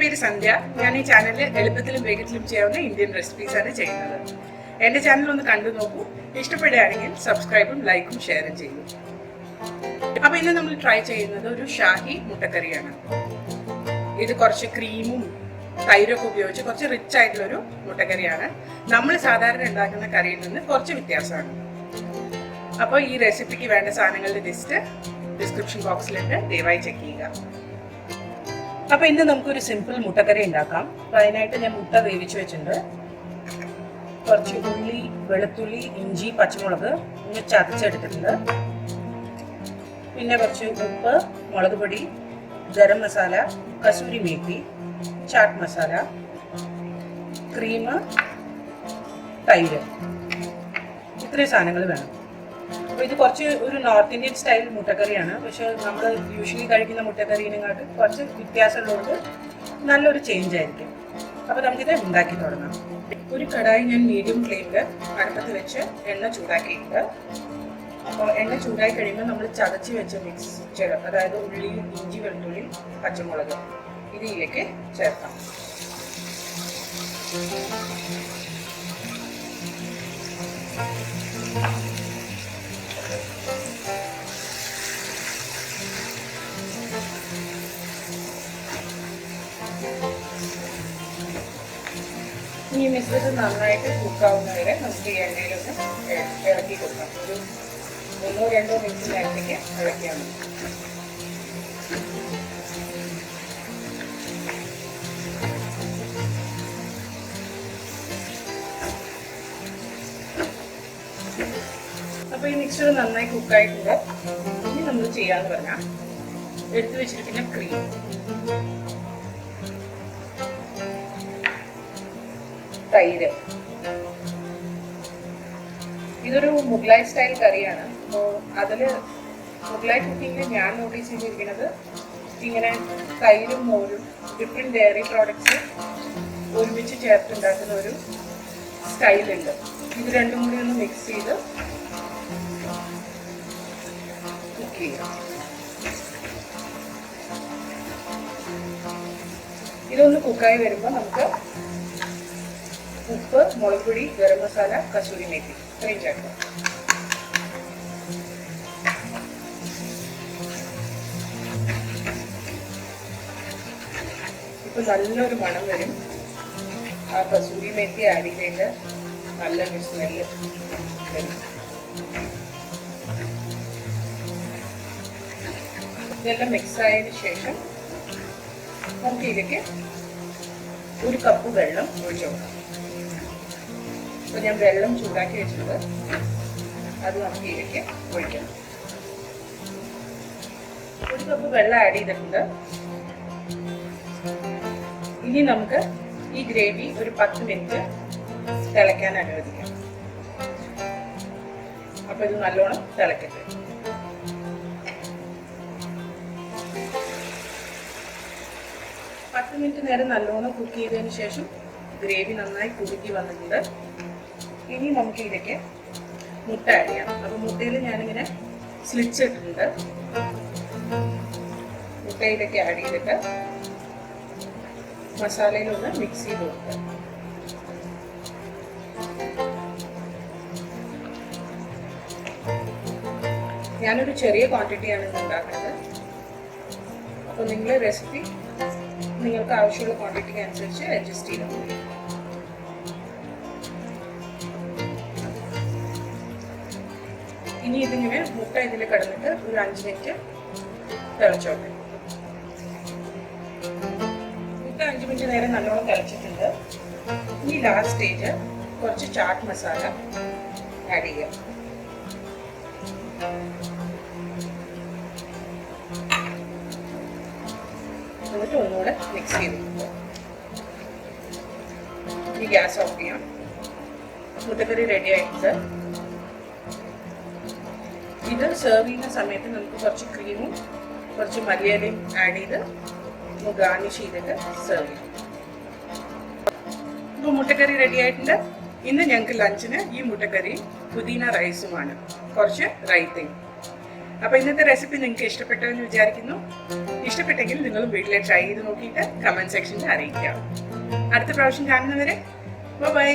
പേര് സന്ധ്യ. ഞാൻ ഈ ചാനലിൽ എളുപ്പത്തിലും വേഗത്തിലും ചെയ്യാവുന്ന ഇന്ത്യൻ റെസിപ്പീസാണ് ചെയ്യുന്നത്. എൻ്റെ ചാനൽ ഒന്ന് കണ്ടു നോക്കൂ. ഇഷ്ടപ്പെടുകയാണെങ്കിൽ സബ്സ്ക്രൈബും ലൈക്കും ഷെയറും ചെയ്യൂ. അപ്പോൾ ഇന്ന് നമ്മൾ ട്രൈ ചെയ്യുന്നത് ഒരു ഷാഹി മുട്ടക്കറിയാണ്. ഇത് കുറച്ച് ക്രീമും തൈരൊക്കെ ഉപയോഗിച്ച് കുറച്ച് റിച്ച് ആയിട്ടുള്ളൊരു മുട്ടക്കറിയാണ്. നമ്മൾ സാധാരണ ഉണ്ടാക്കുന്ന കറിയിൽ നിന്ന് കുറച്ച് വ്യത്യാസമാണ്. അപ്പോൾ ഈ റെസിപ്പിക്ക് വേണ്ട സാധനങ്ങളുടെ ലിസ്റ്റ് ഡിസ്ക്രിപ്ഷൻ ബോക്സിലുണ്ട്, ദയവായി ചെക്ക് ചെയ്യുക. അപ്പോൾ ഇന്ന് നമുക്കൊരു സിമ്പിൾ മുട്ടക്കറി ഉണ്ടാക്കാം. അപ്പോൾ അതിനായിട്ട് ഞാൻ മുട്ട വേവിച്ച് വെച്ചിട്ടുണ്ട്. കുറച്ച് ഉള്ളി, വെളുത്തുള്ളി, ഇഞ്ചി, പച്ചമുളക് ഇങ്ങനെ ചതച്ചെടുത്തിട്ടുണ്ട്. പിന്നെ കുറച്ച് ഉപ്പ്, മുളക് പൊടി, ഗരം മസാല, കസൂരി മേത്തി, ചാട്ട് മസാല, ക്രീം, തൈര്, ഇത്രയും സാധനങ്ങൾ വേണം. അപ്പോൾ ഇത് കുറച്ച് ഒരു നോർത്ത് ഇന്ത്യൻ സ്റ്റൈൽ മുട്ടക്കറിയാണ്. പക്ഷെ നമ്മൾ യൂഷ്വലി കഴിക്കുന്ന മുട്ടക്കറിനെക്കാട്ട് കുറച്ച് വ്യത്യാസമുള്ളതുകൊണ്ട് നല്ലൊരു ചേഞ്ച് ആയിരിക്കും. അപ്പോൾ നമുക്കിത് ഉണ്ടാക്കി തുടങ്ങാം. ഒരു കടായി ഞാൻ മീഡിയം ഫ്ലെയിമിൽ അടുപ്പത്ത് വെച്ച് എണ്ണ ചൂടാക്കിയിട്ടുണ്ട്. അപ്പോൾ എണ്ണ ചൂടായി കഴിയുമ്പോൾ നമ്മൾ ചതച്ച് വെച്ച മിക്സ്ചർ, അതായത് ഉള്ളി, ഇഞ്ചി, വെളുത്തുള്ളി, പച്ചമുളക് ഇതിലേക്ക് ചേർക്കാം. ഈ മിശ്രിതം നന്നായിട്ട് കുക്കാവുന്നവരെ നമുക്ക് ഈ എണ്ണയിലൊന്ന് ഇളക്കി കൊടുക്കാം. ഒരു 1-2 മിനിറ്റ് നേരത്തേക്ക് ഇളക്കിയാൽ മതി. അപ്പോൾ ഈ മിക്സ്ചർ നന്നായി കുക്കായിട്ടുണ്ട്. ഇനി നമ്മൾ ചെയ്യാന്ന് പറഞ്ഞാൽ എടുത്തു വെച്ചിരിക്കുന്ന ക്രീം, തൈര്. ഇതൊരു മുഗ്ലായ് സ്റ്റൈൽ കറിയാണ്. അപ്പോൾ അതിൽ മുഗ്ലായ് കുക്കിങ്ങിൽ ഞാൻ നോട്ടീസ് ചെയ്തിരിക്കുന്നത് ഇങ്ങനെ തൈരും മോരും ഡിഫറെൻറ്റ് ഡയറി പ്രോഡക്ട്സ് ഒരുമിച്ച് ചേർത്തുണ്ടാക്കുന്ന ഒരു സ്റ്റൈലുണ്ട്. ഇത് രണ്ടും കൂടി ഒന്ന് മിക്സ് ചെയ്ത് കുക്ക് ചെയ്യാം. ഇതൊന്ന് കുക്കായി വരുമ്പോൾ നമുക്ക് ഉപ്പ്, മുളക് പൊടി, ഗരം മസാല, കസൂരി മേത്തി ഇത്രയും ചേർക്കാം. ഇപ്പൊ നല്ലൊരു മണം വരും. ആ കസൂരി മേത്തി ആഡ് ചെയ്തിട്ട് നല്ലൊരു സ്മെല്ല് വരും. ഇതെല്ലാം മിക്സ് ആയതിനു ശേഷം നമുക്ക് ഇതിലേക്ക് 1 കപ്പ് വെള്ളം ഒഴിച്ചു കൊടുക്കാം. അപ്പോൾ ഞാൻ വെള്ളം ചൂടാക്കി വെച്ചിട്ടുണ്ട്, അത് നമുക്ക് ഇതിലേക്ക് ഒഴിക്കണം. 1 കപ്പ് വെള്ളം ആഡ് ചെയ്തിട്ടുണ്ട്. ഇനി നമുക്ക് ഈ ഗ്രേവി ഒരു 10 മിനിറ്റ് തിളയ്ക്കാൻ അനുവദിക്കാം. അപ്പോൾ ഇത് നല്ലോണം തിളക്കട്ടെ. മിനിറ്റ് നേരം നല്ലോണം കുക്ക് ചെയ്തതിന് ശേഷം ഗ്രേവി നന്നായി കുറുക്കി വന്നിട്ടുണ്ട്. ഇനി നമുക്ക് ഇതിലേക്ക് മുട്ട ആഡ് ചെയ്യാം. അപ്പോൾ മുട്ടയിൽ ഞാനിങ്ങനെ സ്ലിറ്റ്സ് ഇട്ടിട്ടുണ്ട്. മുട്ടയിലേക്ക് ആഡ് ചെയ്തിട്ട് മസാലയിലൊന്ന് മിക്സ് ചെയ്ത് കൊടുക്കുക. ഞാനൊരു ചെറിയ ക്വാണ്ടിറ്റിയാണ് ഇത് ഉണ്ടാക്കുന്നത്. അപ്പോൾ നിങ്ങൾ റെസിപ്പി നിങ്ങൾക്ക് ആവശ്യമുള്ള ക്വാണ്ടിറ്റിക്ക് അനുസരിച്ച് അഡ്ജസ്റ്റ് ചെയ്താൽ മതി. ഇനി ഇതിങ്ങനെ മുട്ട ഇതിൽ കിടന്നിട്ട് ഒരു 5 മിനിറ്റ് തിളച്ചോട്ടെ. മുട്ട 5 മിനിറ്റ് നേരം നല്ലോണം തിളച്ചിട്ടുണ്ട്. ഇനി ലാസ്റ്റ് സ്റ്റേജ് കുറച്ച് ചാട്ട് മസാല ആഡ് ചെയ്യാം. എന്നിട്ട് ഒന്നുകൂടെ മിക്സ് ചെയ്തിട്ടുണ്ട്. ഇനി ഗ്യാസ് ഓഫ് ചെയ്യാം. മുട്ടക്കറി റെഡി ആയിട്ടുണ്ട്. ഇത് സെർവ് ചെയ്യുന്ന സമയത്ത് നമുക്ക് കുറച്ച് ക്രീമും കുറച്ച് മല്ലിയിലയും ആഡ് ചെയ്ത് ഗാർണിഷ് ചെയ്തിട്ട് സെർവ് ചെയ്യാം. ഇപ്പോൾ മുട്ടക്കറി റെഡി ആയിട്ടുണ്ട്. ഇന്ന് ഞങ്ങൾക്ക് ലഞ്ചിന് ഈ മുട്ടക്കറി പുതിന റൈസുമാണ്, കുറച്ച് റൈത്തയും. അപ്പോൾ ഇന്നത്തെ റെസിപ്പി നിങ്ങൾക്ക് ഇഷ്ടപ്പെട്ടു എന്ന് വിചാരിക്കുന്നു. ഇഷ്ടപ്പെട്ടെങ്കിൽ നിങ്ങളും വീട്ടിലെ ട്രൈ ചെയ്ത് നോക്കിയിട്ട് കമന്റ് സെക്ഷനിൽ അറിയിക്കാം. അടുത്ത പ്രാവശ്യം കാണുന്നവരെ ബൈ.